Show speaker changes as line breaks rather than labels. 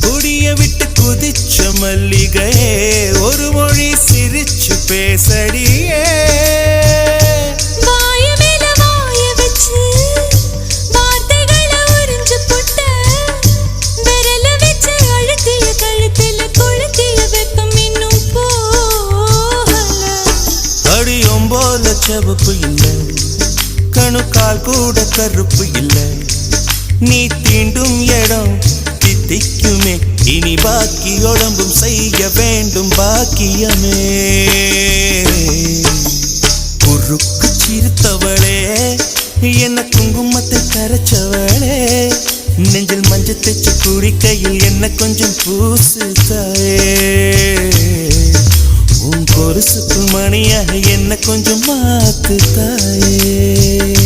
கொடிய விட்டு குதிச்ச மல்லிகையே ஒரு மொழி சிரிச்சு பேசடியே செவப்பு இல்லை கணுக்கால் கூட கருப்பு இல்லை நீ தீண்டும் இடம் தித்திக்குமே இனி பாக்கி உடம்பும் செய்ய வேண்டும் பாக்கியமே குறுக்கு சிரித்தவளே என்ன குங்குமத்தை கரைச்சவளே நெஞ்சில் மஞ்சள் தேச்சு குடிக்கையில் என்ன கொஞ்சம் பூசு தாயே உன் கொலுசுக்கு மணியாக என்ன கொஞ்சம் மாத்து தாயே